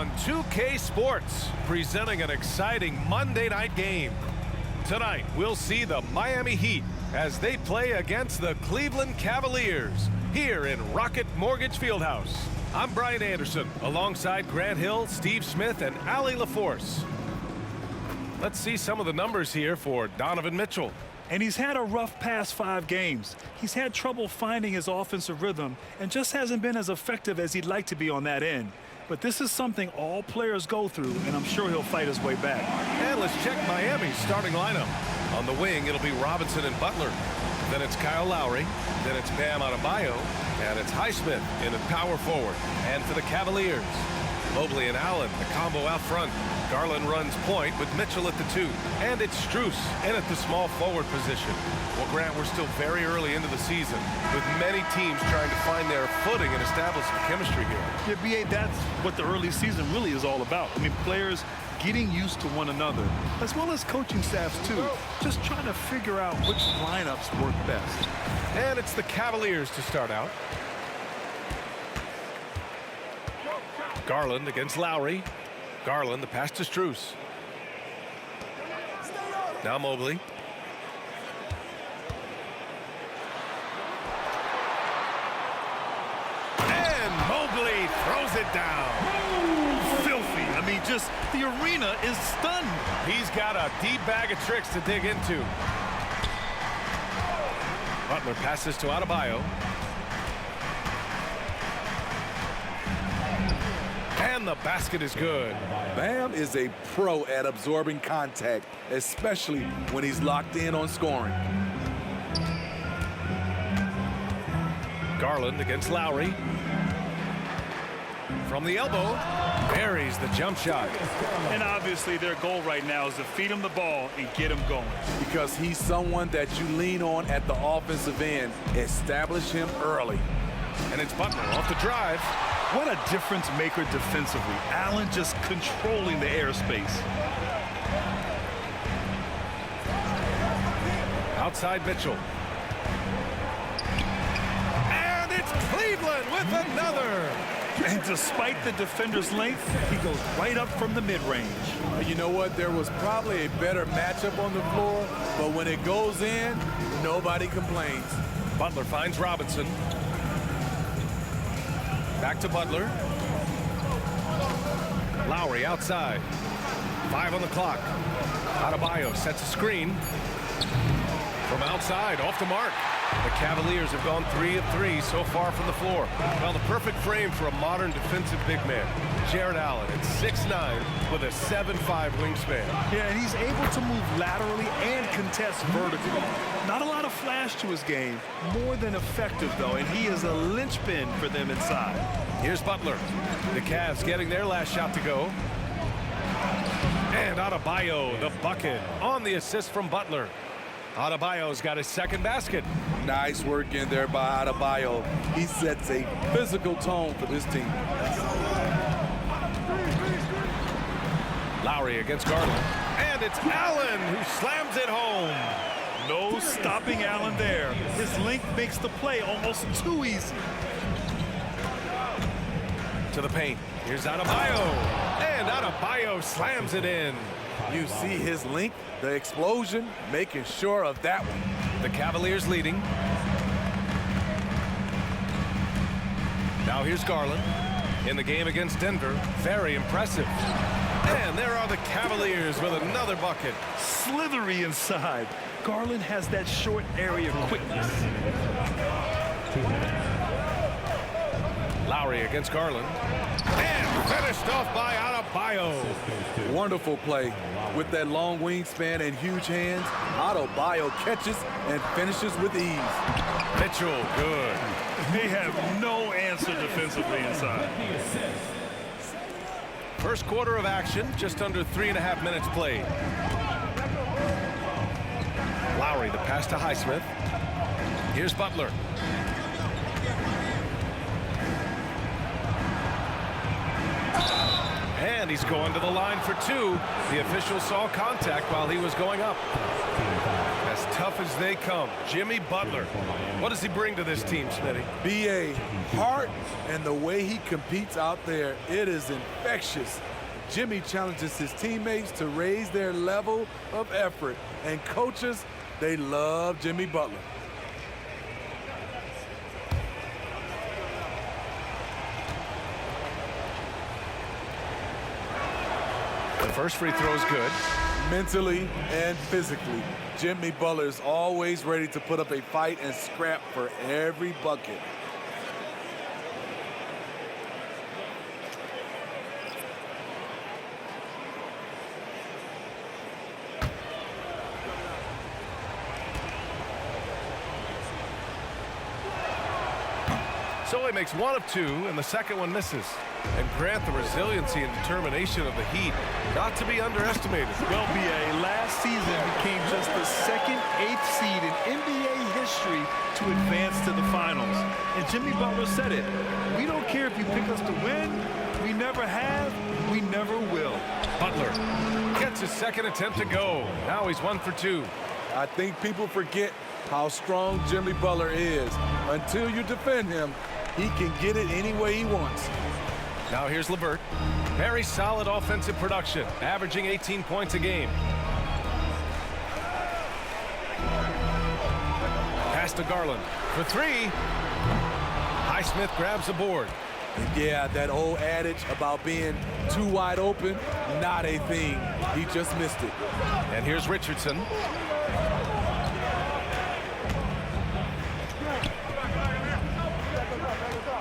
on 2K Sports, presenting an exciting Monday night game. Tonight, we'll see the Miami Heat as they play against the Cleveland Cavaliers here in Rocket Mortgage Fieldhouse. I'm Brian Anderson, alongside Grant Hill, Steve Smith, and Allie LaForce. Let's see some of the numbers here for Donovan Mitchell. And he's had a rough past 5 games. He's had trouble finding his offensive rhythm and just hasn't been as effective as he'd like to be on that end. But this is something all players go through, and I'm sure he'll fight his way back. And let's check Miami's starting lineup. On the wing, it'll be Robinson and Butler. Then it's Kyle Lowry. Then it's Bam Adebayo. And it's Highsmith in at power forward. And for the Cavaliers, Mobley and Allen, the combo out front. Garland runs point with Mitchell at the 2. And it's Strus in at the small forward position. Well, Grant, we're still very early into the season, with many teams trying to find their footing and establish some chemistry here. Yeah, B.A., that's what the early season really is all about. I mean, players getting used to one another, as well as coaching staffs, too. Just trying to figure out which lineups work best. And it's the Cavaliers to start out. Garland against Lowry. Garland, the pass to Strus. Now Mobley. And Mobley throws it down. Filthy. I mean, just the arena is stunned. He's got a deep bag of tricks to dig into. Butler passes to Adebayo. And the basket is good. Bam is a pro at absorbing contact, especially when he's locked in on scoring. Garland against Lowry. From the elbow, buries the jump shot. And obviously their goal right now is to feed him the ball and get him going. Because he's someone that you lean on at the offensive end. Establish him early. And it's Butler off the drive. What a difference maker defensively. Allen just controlling the airspace. Outside Mitchell. And it's Cleveland with another. And despite the defender's length, he goes right up from the mid-range. You know what? There was probably a better matchup on the floor, but when it goes in, nobody complains. Butler finds Robinson. Back to Butler. Lowry outside. 5 on the clock. Adebayo sets a screen. From outside, off the mark. The Cavaliers have gone 3 of 3 so far from the floor. Well, the perfect frame for a modern defensive big man. Jared Allen at 6'9" with a 7'5" wingspan. Yeah, and he's able to move laterally and contest vertically. Not a lot of flash to his game. More than effective, though, and he is a linchpin for them inside. Here's Butler. The Cavs getting their last shot to go. And Adebayo, the bucket, on the assist from Butler. Adebayo's got his second basket. Nice work in there by Adebayo. He sets a physical tone for this team. Lowry against Garland. And it's Allen who slams it home. No stopping Allen there. His length makes the play almost too easy. To the paint. Here's Adebayo. And Adebayo slams it in. You see his length, the explosion, making sure of that one. The Cavaliers leading. Now here's Garland. In the game against Denver, very impressive. And there are the Cavaliers with another bucket. Slithery inside. Garland has that short area quickness. Lowry against Garland. And finished off by Adebayo. Wonderful play. With that long wingspan and huge hands, Adebayo catches and finishes with ease. Mitchell, good. They have no answer defensively inside. First quarter of action, just under 3.5 minutes played. Lowry, the pass to Highsmith. Here's Butler. And he's going to the line for 2. The official saw contact while he was going up. As tough as they come, Jimmy Butler. What does he bring to this team, Smitty? BA, heart, and the way he competes out there, it is infectious. Jimmy challenges his teammates to raise their level of effort. And coaches, they love Jimmy Butler. The first free throw is good. Mentally and physically, Jimmy Butler is always ready to put up a fight and scrap for every bucket. So he makes one of two, and the second one misses. And Grant, the resiliency and determination of the Heat, not to be underestimated. Well, BA, last season became just the second 8th seed in NBA history to advance to the finals. And Jimmy Butler said it. We don't care if you pick us to win. We never have. We never will. Butler gets his second attempt to go. Now he's 1 for 2. I think people forget how strong Jimmy Butler is. Until you defend him, he can get it any way he wants. Now here's LeVert. Very solid offensive production, averaging 18 points a game. Pass to Garland for 3. Highsmith grabs the board. Yeah, that old adage about being too wide open, not a thing. He just missed it. And here's Richardson.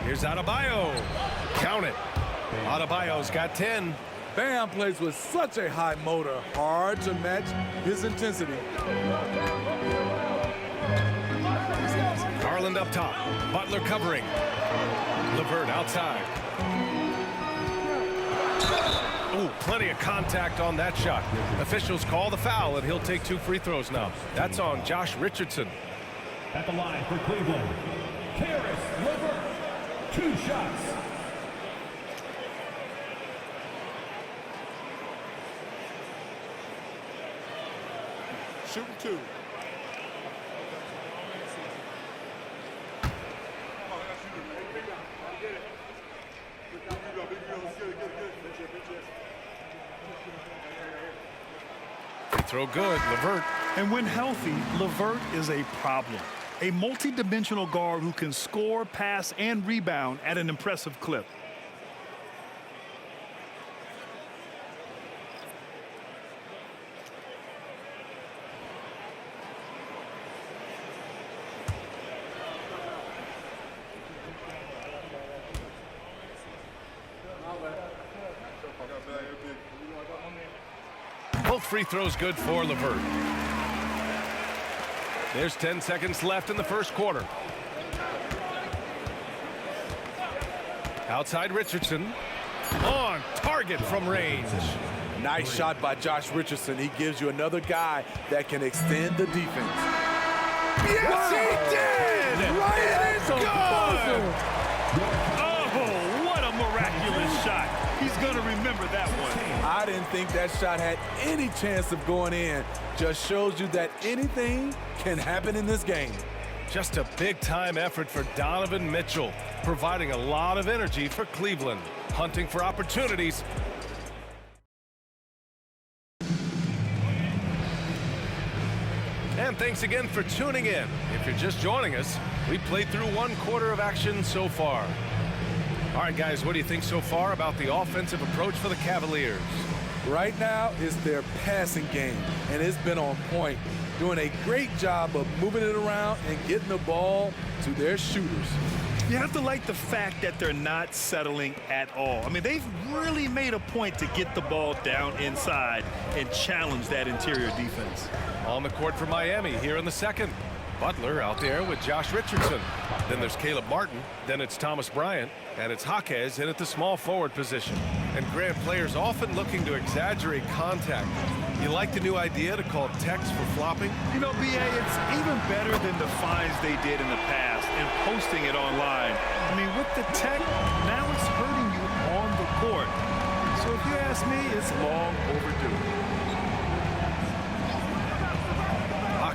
Here's Adebayo. Count it. Adebayo's got 10. Bam plays with such a high motor, hard to match his intensity. Garland up top. Butler covering. LeVert outside. Ooh, plenty of contact on that shot. Officials call the foul, and he'll take 2 free throws now. That's on Josh Richardson. At the line for Cleveland, Karis LeVert. 2 shots. Shooting 2. Free throw good, LeVert. And when healthy, LeVert is a problem. A multi-dimensional guard who can score, pass, and rebound at an impressive clip. Both free throws good for LeVert. There's 10 seconds left in the first quarter. Outside Richardson. On target from range. Nice shot by Josh Richardson. He gives you another guy that can extend the defense. Yes, he did! Right into good! Oh, what a miraculous shot. He's going to remember that one. I didn't think that shot had any chance of going in. Just shows you that anything can happen in this game. Just a big-time effort for Donovan Mitchell, providing a lot of energy for Cleveland, hunting for opportunities. And thanks again for tuning in. If you're just joining us, we played through 1 quarter of action so far. All right, guys, what do you think so far about the offensive approach for the Cavaliers? Right now is their passing game, and it's been on point, doing a great job of moving it around and getting the ball to their shooters. You have to like the fact that they're not settling at all. I mean, they've really made a point to get the ball down inside and challenge that interior defense. On the court for Miami here in the second. Butler out there with Josh Richardson. Then there's Caleb Martin. Then it's Thomas Bryant. And it's Jaquez in at the small forward position. And Grant, players often looking to exaggerate contact. You like the new idea to call text for flopping? You know, BA, it's even better than the fines they did in the past and posting it online. I mean, with the tech, now it's hurting you on the court. So if you ask me, it's long overdue.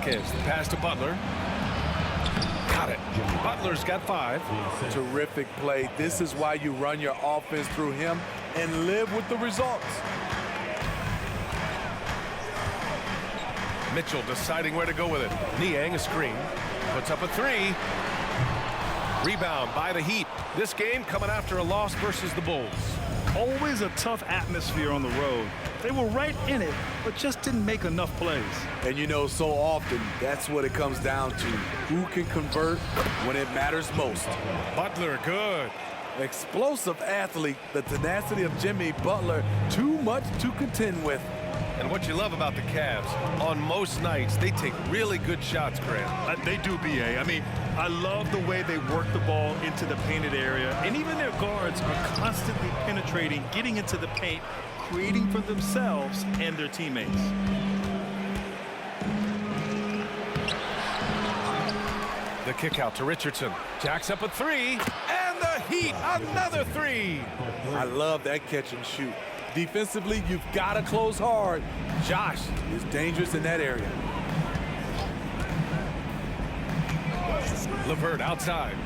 Marquez, the pass to Butler. Got it. Butler's got 5. Terrific play. This is why you run your offense through him and live with the results. Mitchell deciding where to go with it. Niang a screen. Puts up a 3. Rebound by the Heat. This game coming after a loss versus the Bulls. Always a tough atmosphere on the road. They were right in it, but just didn't make enough plays. And you know, so often, that's what it comes down to. Who can convert when it matters most? Butler, good. Explosive athlete, the tenacity of Jimmy Butler, too much to contend with. And what you love about the Cavs, on most nights, they take really good shots, Grant. They do, B.A. I mean, I love the way they work the ball into the painted area, and even their guards are constantly penetrating, getting into the paint, creating for themselves and their teammates. The kick out to Richardson. Jacks up a 3, and the Heat, another 3. I love that catch and shoot. Defensively, you've got to close hard. Josh is dangerous in that area. LeVert outside.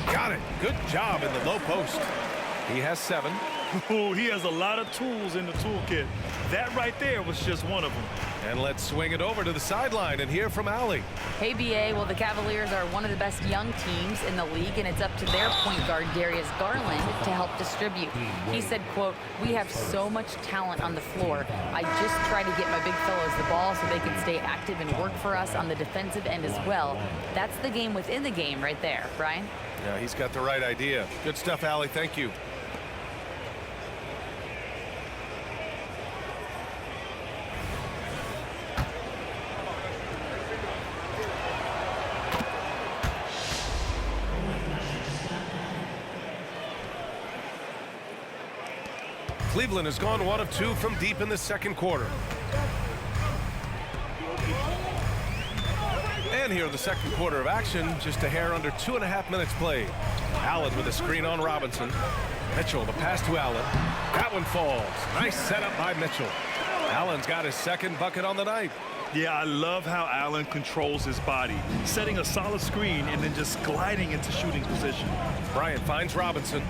Got it. Good job in the low post. He has 7. Ooh, he has a lot of tools in the toolkit. That right there was just one of them. And let's swing it over to the sideline and hear from Allie. Hey, BA. Well, the Cavaliers are one of the best young teams in the league, and it's up to their point guard, Darius Garland, to help distribute. He said, quote, "We have so much talent on the floor. I just try to get my big fellows the ball so they can stay active and work for us on the defensive end as well." That's the game within the game right there, Brian. Yeah, he's got the right idea. Good stuff, Allie. Thank you. Cleveland has gone 1 of 2 from deep in the second quarter. And here in the second quarter of action, just a hair under 2.5 minutes played. Allen with a screen on Robinson. Mitchell, the pass to Allen. That one falls. Nice setup by Mitchell. Allen's got his second bucket on the night. Yeah, I love how Allen controls his body, setting a solid screen and then just gliding into shooting position. Bryant finds Robinson.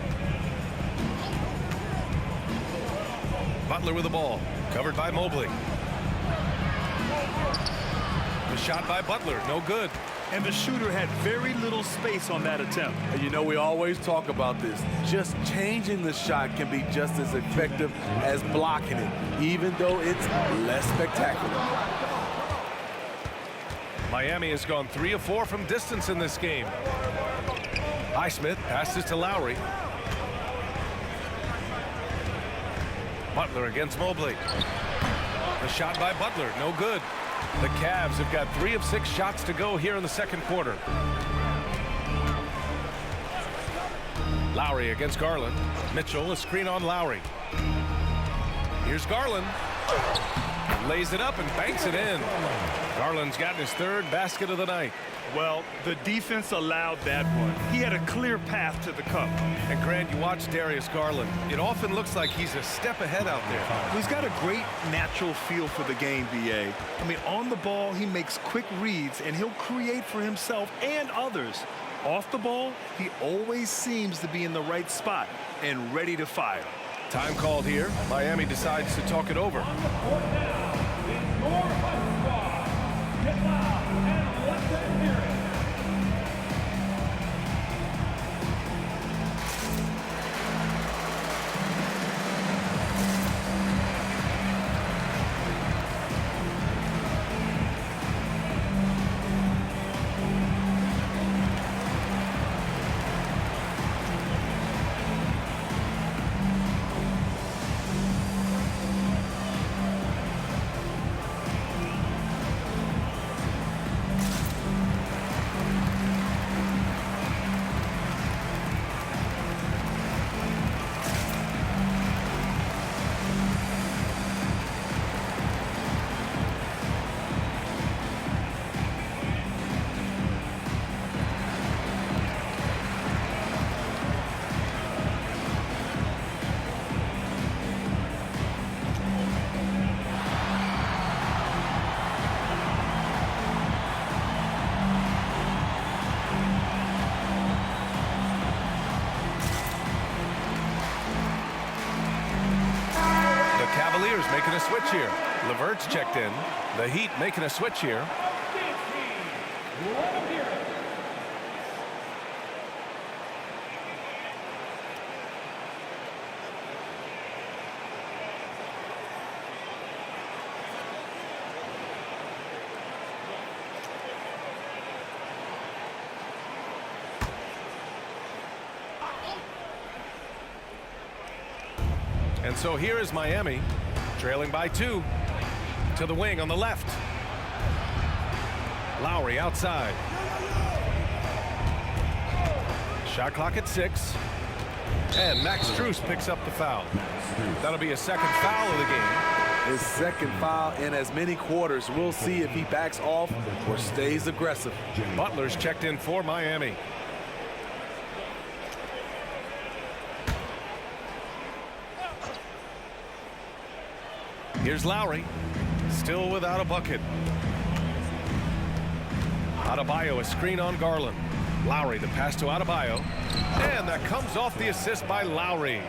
Butler with the ball, covered by Mobley. The shot by Butler, no good. And the shooter had very little space on that attempt. And you know, we always talk about this. Just changing the shot can be just as effective as blocking it, even though it's less spectacular. Miami has gone 3 of 4 from distance in this game. Highsmith passes to Lowry. Butler against Mobley. The shot by Butler, no good. The Cavs have got 3 of 6 shots to go here in the second quarter. Lowry against Garland. Mitchell, a screen on Lowry. Here's Garland. Lays it up and banks it in. Garland's gotten his 3rd basket of the night. Well, the defense allowed that one. He had a clear path to the cup. And Grant, you watch Darius Garland. It often looks like he's a step ahead out there. He's got a great natural feel for the game, B.A. I mean, on the ball, he makes quick reads, and he'll create for himself and others. Off the ball, he always seems to be in the right spot and ready to fire. Time called here. Miami decides to talk it over. Cavaliers making a switch here. LeVert's checked in. The Heat making a switch here. And so here is Miami, trailing by 2. To the wing on the left. Lowry outside. Shot clock at 6. And Max Strus picks up the foul. That'll be his second foul of the game. His second foul in as many quarters. We'll see if he backs off or stays aggressive. Butler's checked in for Miami. Here's Lowry, still without a bucket. Adebayo, a screen on Garland. Lowry, the pass to Adebayo. And that comes off the assist by Lowry.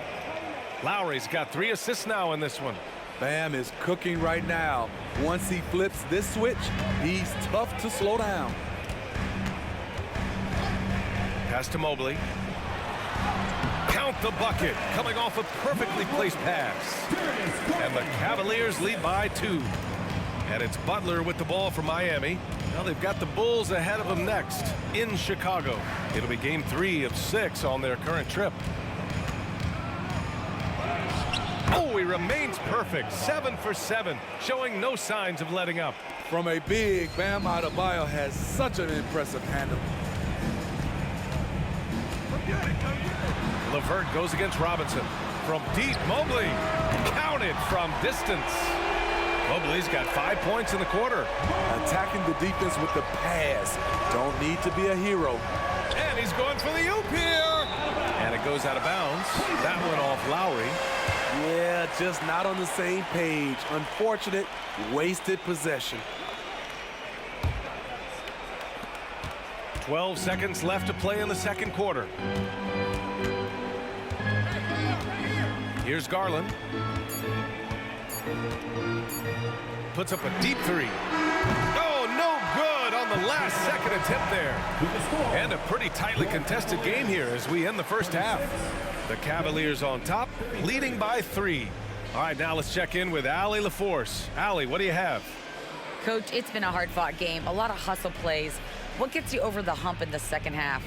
Lowry's got 3 assists now in this one. Bam is cooking right now. Once he flips this switch, he's tough to slow down. Pass to Mobley. Count the bucket, coming off a perfectly placed pass. And the Cavaliers lead by 2. And it's Butler with the ball for Miami. Now they've got the Bulls ahead of them next in Chicago. It'll be game 3 of 6 on their current trip. Oh, he remains perfect. 7 for 7, showing no signs of letting up. From a big, Bam Adebayo has such an impressive handle. LeVert goes against Robinson. From deep, Mobley counted from distance. Mobley's got 5 points in the quarter. Attacking the defense with the pass. Don't need to be a hero. And he's going for the oop here. And it goes out of bounds. That went off Lowry. Yeah, just not on the same page. Unfortunate, wasted possession. 12 seconds left to play in the second quarter. Here's Garland. Puts up a deep 3. Oh, no good on the last second attempt there. And a pretty tightly contested game here as we end the first half. The Cavaliers on top, leading by 3. All right, now let's check in with Allie LaForce. Allie, what do you have? Coach, it's been a hard-fought game, a lot of hustle plays. What gets you over the hump in the second half?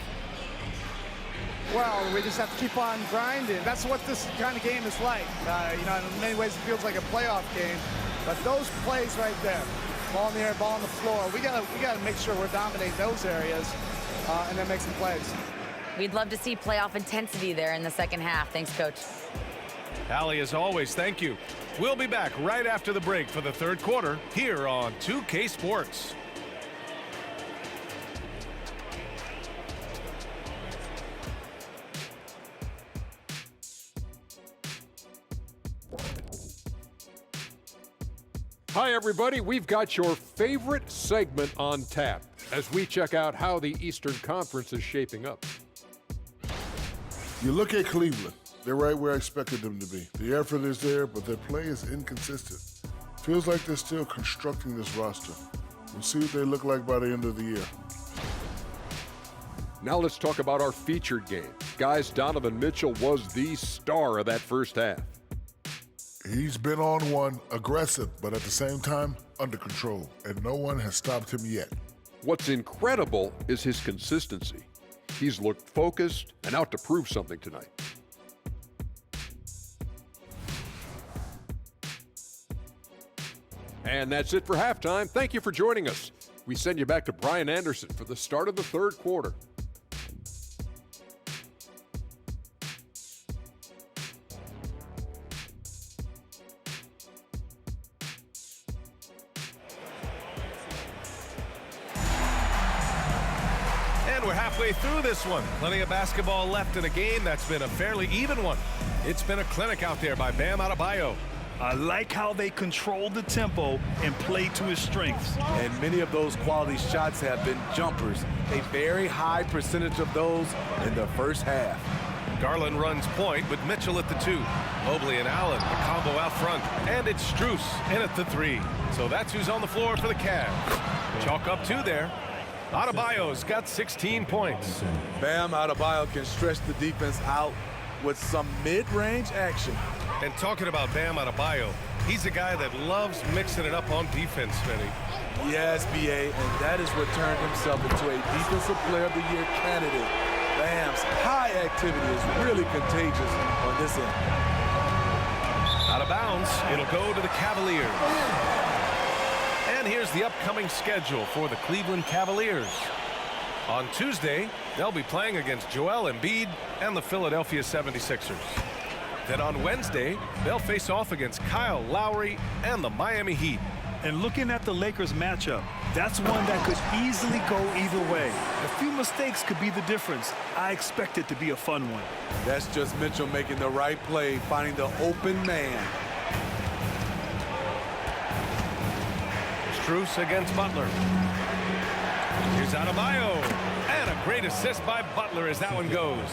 Well, we just have to keep on grinding. That's what this kind of game is like. You know, in many ways it feels like a playoff game. But those plays right there, ball in the air, ball on the floor, we gotta make sure we're dominating those areas and then make some plays. We'd love to see playoff intensity there in the second half. Thanks, Coach. Allie, as always, thank you. We'll be back right after the break for the third quarter here on 2K Sports. Hi, everybody. We've got your favorite segment on tap as we check out how the Eastern Conference is shaping up. You look at Cleveland. They're right where I expected them to be. The effort is there, but their play is inconsistent. Feels like they're still constructing this roster. We'll see what they look like by the end of the year. Now let's talk about our featured game. Guys, Donovan Mitchell was the star of that first half. He's been on one, aggressive, but at the same time, under control, and no one has stopped him yet. What's incredible is his consistency. He's looked focused and out to prove something tonight. And that's it for halftime. Thank you for joining us. We send you back to Brian Anderson for the start of the third quarter. We're halfway through this one. Plenty of basketball left in a game that's been a fairly even one. It's been a clinic out there by Bam Adebayo. I like how they controlled the tempo and played to his strengths. And many of those quality shots have been jumpers. A very high percentage of those in the first half. Garland runs point with Mitchell at the 2. Mobley and Allen, a combo out front. And it's Strus in at the 3. So that's who's on the floor for the Cavs. Chalk up 2 there. Adebayo's got 16 points. Bam Adebayo can stretch the defense out with some mid-range action. And talking about Bam Adebayo, he's a guy that loves mixing it up on defense, Smitty. Yes, BA, and that has returned himself into a Defensive Player of the Year candidate. Bam's high activity is really contagious on this end. Out of bounds, it'll go to the Cavaliers. And here's the upcoming schedule for the Cleveland Cavaliers. On Tuesday, they'll be playing against Joel Embiid and the Philadelphia 76ers. Then on Wednesday, they'll face off against Kyle Lowry and the Miami Heat. And looking at the Lakers matchup, that's one that could easily go either way. A few mistakes could be the difference. I expect it to be a fun one. That's just Mitchell making the right play, finding the open man. Strus against Butler. Here's Adebayo. And a great assist by Butler as that one goes.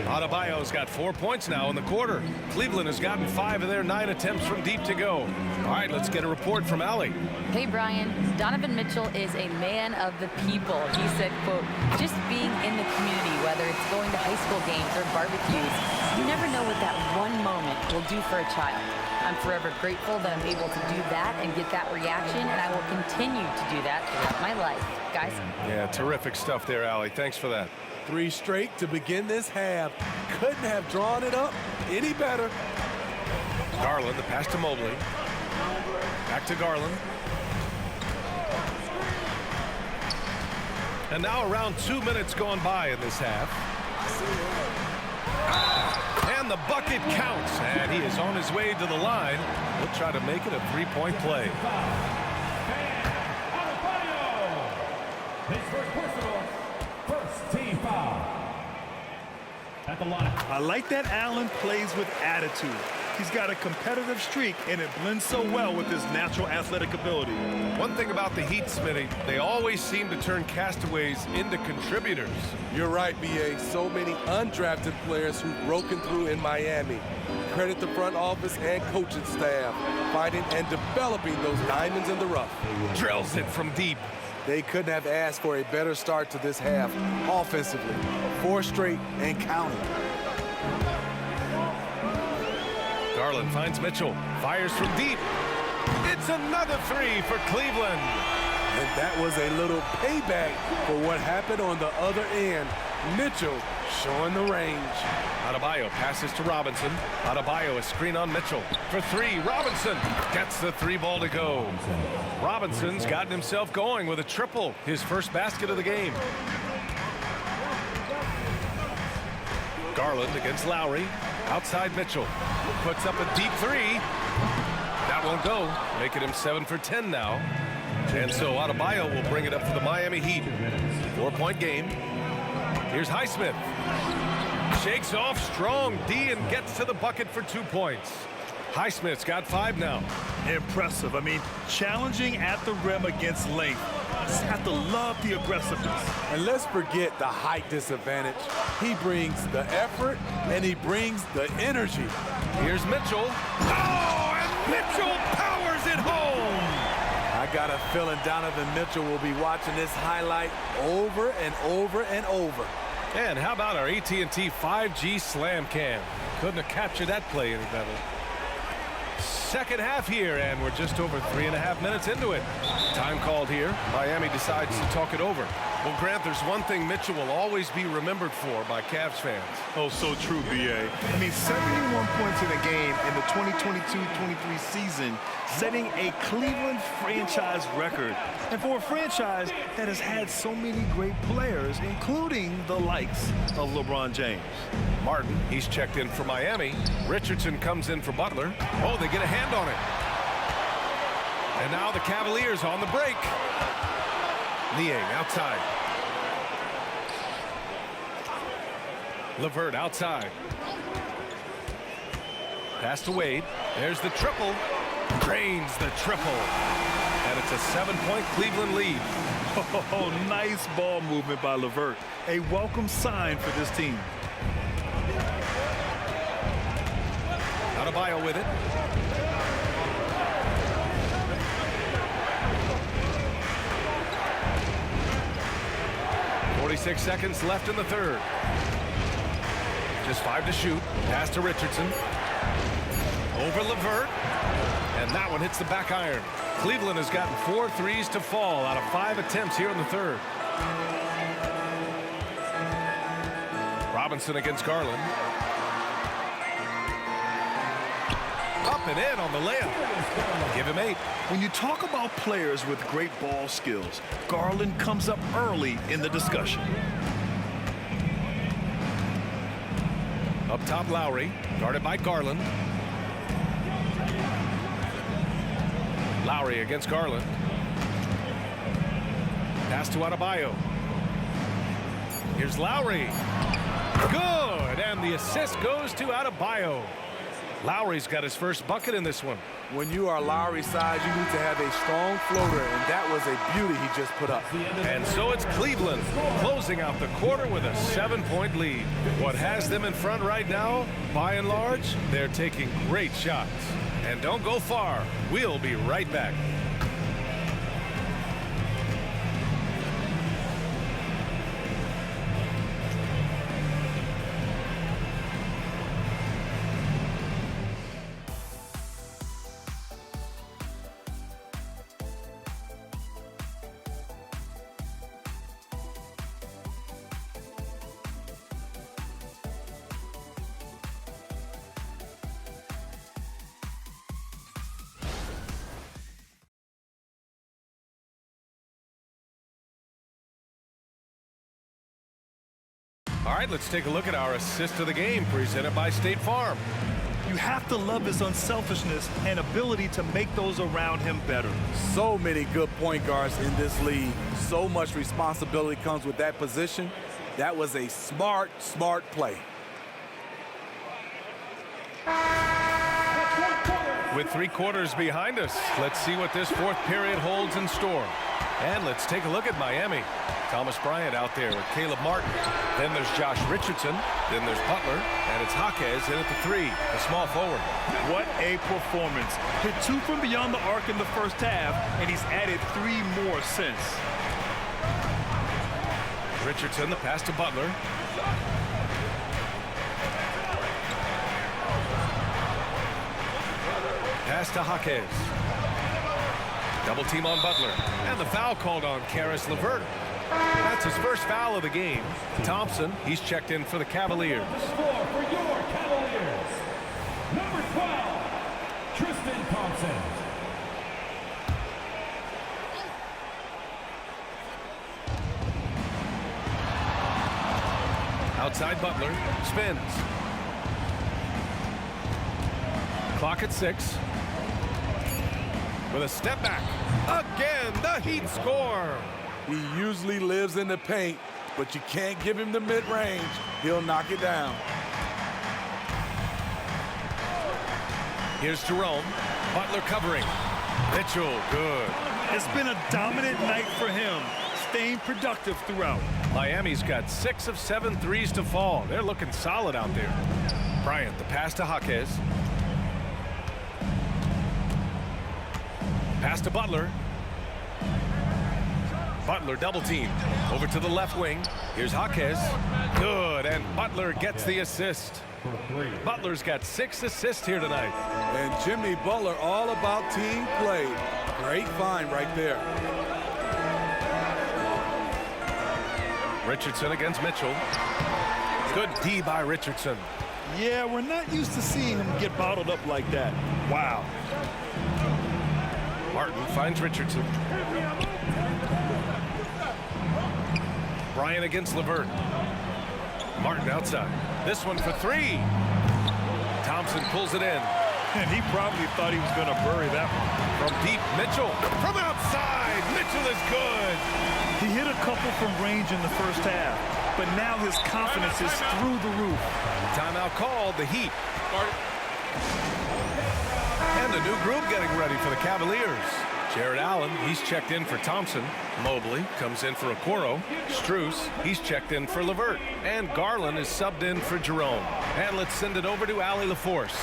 Adebayo's got 4 points now in the quarter. Cleveland has gotten 5 of their 9 attempts from deep to go. All right, let's get a report from Allie. Hey, Brian. Donovan Mitchell is a man of the people. He said, quote, just being in the community, whether it's going to high school games or barbecues, you never know what that one moment will do for a child. I'm forever grateful that I'm able to do that and get that reaction, and I will continue to do that throughout my life. Guys? Yeah, terrific stuff there, Allie. Thanks for that. 3 straight to begin this half. Couldn't have drawn it up any better. Garland, the pass to Mobley. Back to Garland. And now around 2 minutes gone by in this half. And the bucket counts. And he is on his way to the line. He'll try to make it a 3-point play. His first personal, first team foul. At the line. I like that Allen plays with attitude. He's got a competitive streak, and it blends so well with his natural athletic ability. One thing about the Heat, Smitty, they always seem to turn castaways into contributors. You're right, BA. So many undrafted players who've broken through in Miami. Credit the front office and coaching staff, fighting and developing those diamonds in the rough. Drills it from deep. They couldn't have asked for a better start to this half offensively. 4 straight and counting. Garland finds Mitchell, fires from deep. It's another 3 for Cleveland. And that was a little payback for what happened on the other end. Mitchell showing the range. Adebayo passes to Robinson. Adebayo, a screen on Mitchell. For 3, Robinson gets the 3 ball to go. Robinson's gotten himself going with a triple, his first basket of the game. Garland against Lowry. Outside Mitchell. Puts up a deep 3. That won't go, making him 7 for 10 now. And so Adebayo will bring it up for the Miami Heat. 4-point game. Here's Highsmith. Shakes off strong D and gets to the bucket for 2 points. Highsmith's got 5 now. Impressive. I mean, challenging at the rim against length. Just have to love the aggressiveness. And let's forget the height disadvantage. He brings the effort and he brings the energy. Here's Mitchell. Oh, and Mitchell powers it home. I got a feeling Donovan Mitchell will be watching this highlight over and over and over. And how about our AT&T 5G Slam Cam? Couldn't have captured that play any better. Second half here, and we're just over 3.5 minutes into it. Time called here. Miami decides to talk it over. Well, Grant, there's one thing Mitchell will always be remembered for by Cavs fans. Oh, so true, B.A. I mean, 71 points in a game in the 2022-23 season, setting a Cleveland franchise record. And for a franchise that has had so many great players, including the likes of LeBron James. Martin, he's checked in for Miami. Richardson comes in for Butler. Oh, they get a hand on it. And now the Cavaliers on the break. Niang outside. LeVert outside. Pass to Wade. There's the triple. Drains the triple. And it's a 7-point Cleveland lead. Oh, nice ball movement by LeVert. A welcome sign for this team. Adebayo with it. .46 seconds left in the third. Just 5 to shoot. Pass to Richardson. Over LeVert. And that one hits the back iron. Cleveland has gotten 4 threes to fall out of 5 attempts here in the third. Robinson against Garland. Up and in on the layup. Give him 8. When you talk about players with great ball skills, Garland comes up early in the discussion. Up top, Lowry, guarded by Garland. Lowry against Garland. Pass to Adebayo. Here's Lowry. Good, and the assist goes to Adebayo. Lowry's got his first bucket in this one. When you are Lowry's size, you need to have a strong floater, and that was a beauty he just put up. And so it's Cleveland closing out the quarter with a 7-point lead. What has them in front right now, by and large, they're taking great shots. And don't go far. We'll be right back. All right, let's take a look at our assist of the game presented by State Farm. You have to love his unselfishness and ability to make those around him better. So many good point guards in this league. So much responsibility comes with that position. That was a smart play. With 3 quarters behind us, let's see what this fourth period holds in store. And let's take a look at Miami. Thomas Bryant out there with Caleb Martin. Then there's Josh Richardson. Then there's Butler. And it's Jaquez in at the 3, the small forward. What a performance. Hit 2 from beyond the arc in the first half, and he's added 3 more since. Richardson, the pass to Butler. Pass to Jaquez. Double team on Butler. And the foul called on Caris LeVert. That's his first foul of the game. Thompson, he's checked in for the Cavaliers. Score for your Cavaliers. Number 12, Tristan Thompson. Outside Butler, spins. Clock at 6. With a step back. Again, the Heat score. He usually lives in the paint, but you can't give him the mid-range. He'll knock it down. Here's Jerome. Butler covering. Mitchell, good. It's been a dominant night for him, staying productive throughout. Miami's got 6 of 7 threes to fall. They're looking solid out there. Bryant, the pass to Jaquez. Pass to Butler. Butler double team. Over to the left wing. Here's Jaquez. Good, and Butler gets the assist. Butler's got 6 assists here tonight. And Jimmy Butler all about team play. Great find right there. Richardson against Mitchell. Good D by Richardson. Yeah, we're not used to seeing him get bottled up like that. Wow. Martin finds Richardson. Bryant against LeVert. Martin outside. This one for 3. Thompson pulls it in. And he probably thought he was going to bury that one. From deep, Mitchell. From outside, Mitchell is good. He hit a couple from range in the first half, but now his confidence is through the roof. Timeout called, the Heat. And a new group getting ready for the Cavaliers. Jared Allen, he's checked in for Thompson. Mobley comes in for Okoro. Strus, he's checked in for LeVert. And Garland is subbed in for Jerome. And let's send it over to Allie LaForce.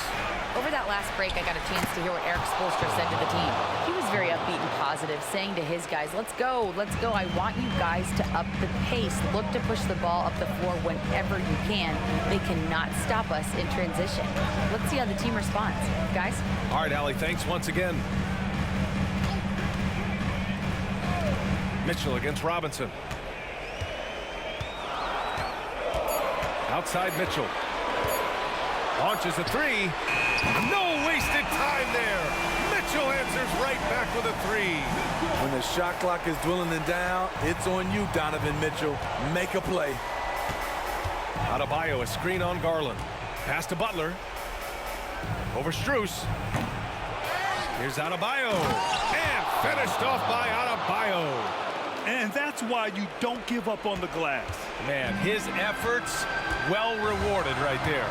Over that last break, I got a chance to hear what Eric Spoelstra said to the team. He was very upbeat and positive, saying to his guys, let's go. I want you guys to up the pace. Look to push the ball up the floor whenever you can. They cannot stop us in transition. Let's see how the team responds. Guys? All right, Allie, thanks once again. Mitchell against Robinson. Outside Mitchell. Launches a three. No wasted time there. Mitchell answers right back with a three. When the shot clock is dwindling down, it's on you, Donovan Mitchell. Make a play. Adebayo, a screen on Garland. Pass to Butler. Over Strus. Here's Adebayo. And finished off by Adebayo. And that's why you don't give up on the glass. Man, his efforts well rewarded right there.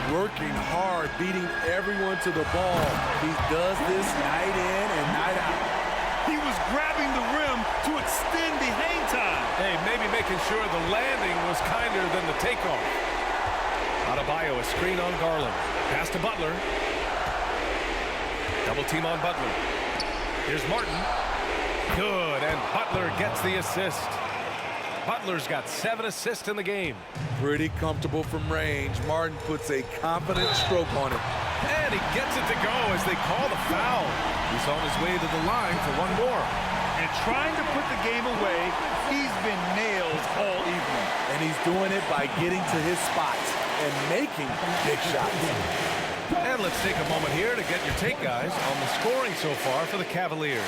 Working hard, beating everyone to the ball. He does this night in and night out. He was grabbing the rim to extend the hang time. Hey, maybe making sure the landing was kinder than the takeoff. Adebayo, a screen on Garland. Pass to Butler. Double team on Butler. Here's Martin. Good, and Butler gets the assist. Butler's got 7 assists in the game. Pretty comfortable from range. Martin puts a confident stroke on it. And he gets it to go as they call the foul. He's on his way to the line for one more. And trying to put the game away, he's been nailed all evening. And he's doing it by getting to his spots and making big shots. And let's take a moment here to get your take, guys, on the scoring so far for the Cavaliers.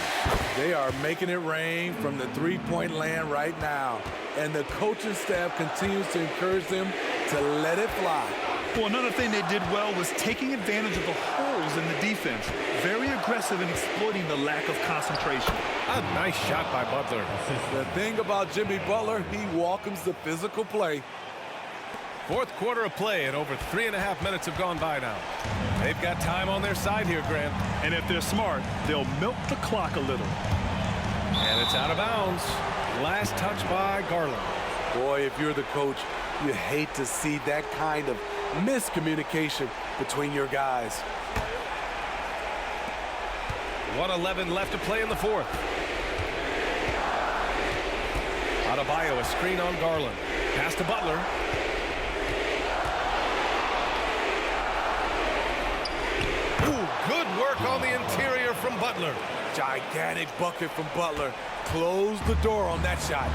They are making it rain from the three-point land right now. And the coaching staff continues to encourage them to let it fly. Well, another thing they did well was taking advantage of the holes in the defense. Very aggressive in exploiting the lack of concentration. A nice shot by Butler. The thing about Jimmy Butler, he welcomes the physical play. Fourth quarter of play, and over 3.5 minutes have gone by now. They've got time on their side here, Grant. And if they're smart, they'll milk the clock a little. And it's out of bounds. Last touch by Garland. Boy, if you're the coach, you hate to see that kind of miscommunication between your guys. 1:11 left to play in the fourth. Adebayo, a screen on Garland. Pass to Butler. Ooh, good work on the interior from Butler. Gigantic bucket from Butler. Close the door on that shot.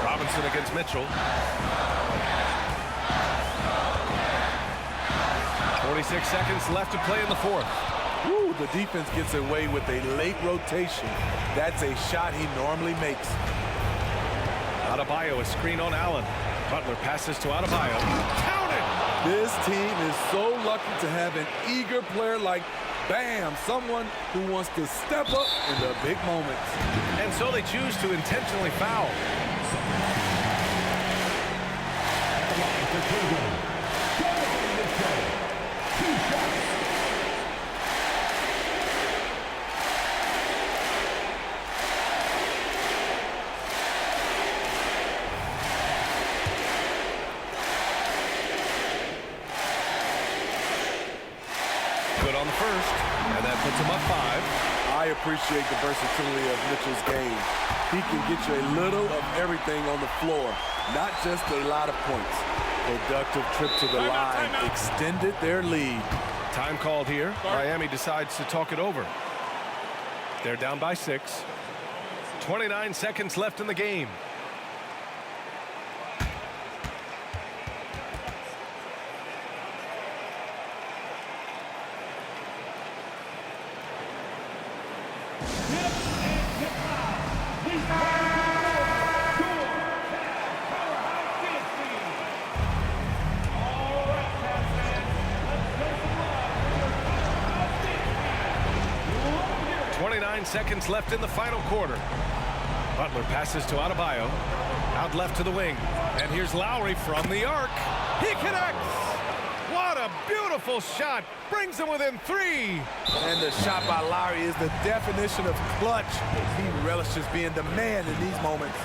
Robinson against Mitchell. 46 seconds left to play in the fourth. Ooh, the defense gets away with a late rotation. That's a shot he normally makes. Adebayo, a screen on Allen. Butler passes to Adebayo. Counted! This team is so lucky to have an eager player like Bam, someone who wants to step up in the big moments. And so they choose to intentionally foul. Good on the first, and that puts him up 5. I appreciate the versatility of Mitchell's game. He can get you a little of everything on the floor, not just a lot of points. Productive trip to the line extended their lead. Time called here. Miami decides to talk it over. They're down by 6. 29 seconds left in the game. Seconds left in the final quarter. Butler passes to Adebayo. Out left to the wing. And here's Lowry from the arc. He connects! What a beautiful shot. Brings him within 3. And the shot by Lowry is the definition of clutch. He relishes being the man in these moments.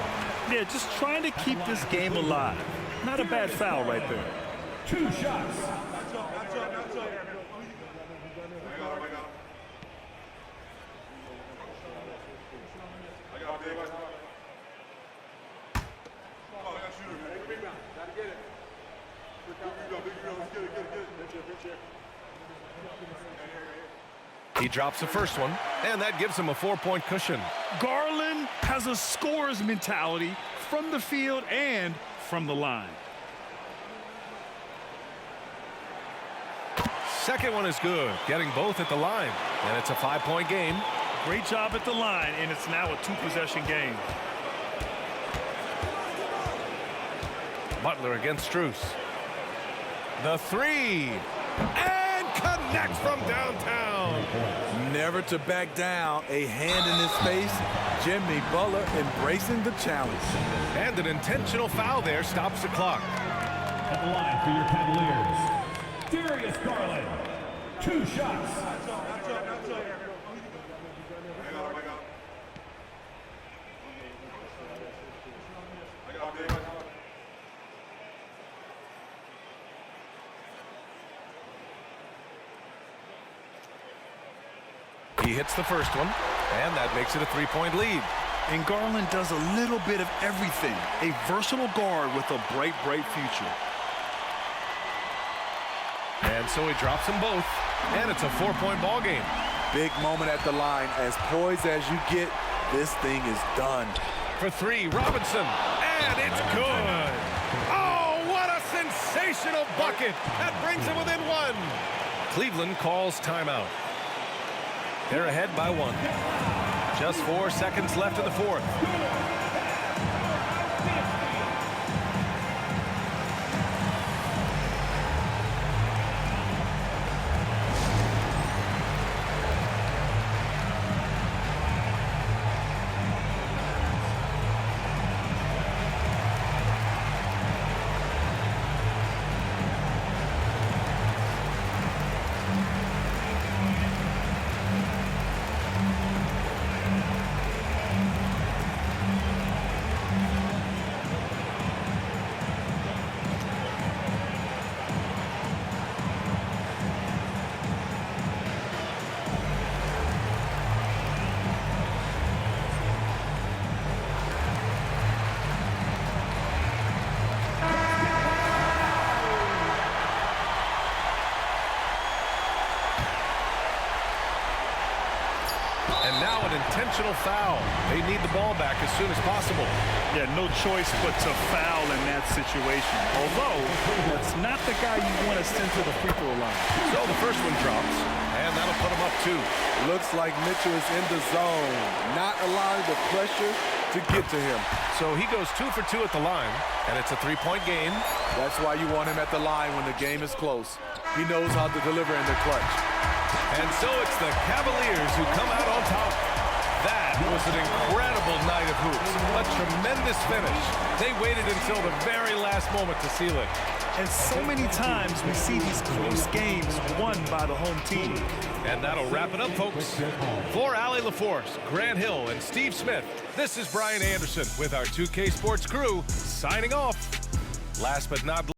Yeah, just trying to keep this game alive. Not a bad foul right there. 2 shots. He drops the first one, and that gives him a 4-point cushion. Garland has a scorer's mentality from the field and from the line. Second one is good, getting both at the line, and it's a 5-point game. Great job at the line, and it's now a 2-possession game. Butler against Strus. The three, and connects from downtown. Never to back down, a hand in his face. Jimmy Butler embracing the challenge. And an intentional foul there stops the clock. At the line for your Cavaliers, Darius Garland. 2 shots. He hits the first one, and that makes it a 3-point lead. And Garland does a little bit of everything. A versatile guard with a bright, bright future. And so he drops them both, and it's a 4-point ball game. Big moment at the line. As poised as you get, this thing is done. For three, Robinson, and it's good. Oh, what a sensational bucket. That brings him within one. Cleveland calls timeout. They're ahead by 1. Just 4 seconds left in the fourth. And now an intentional foul. They need the ball back as soon as possible. Yeah, no choice but to foul in that situation. Although, that's not the guy you want to send to the free throw line. So the first one drops, and that'll put him up 2. Looks like Mitchell is in the zone, not allowing the pressure to get to him. So he goes 2 for 2 at the line, and it's a 3-point game. That's why you want him at the line when the game is close. He knows how to deliver in the clutch. And so it's the Cavaliers who come out on top. That was an incredible night of hoops. A tremendous finish. They waited until the very last moment to seal it. And so many times we see these close games won by the home team. And that'll wrap it up, folks. For Allie LaForce, Grant Hill, and Steve Smith, this is Brian Anderson with our 2K Sports crew signing off. Last but not least,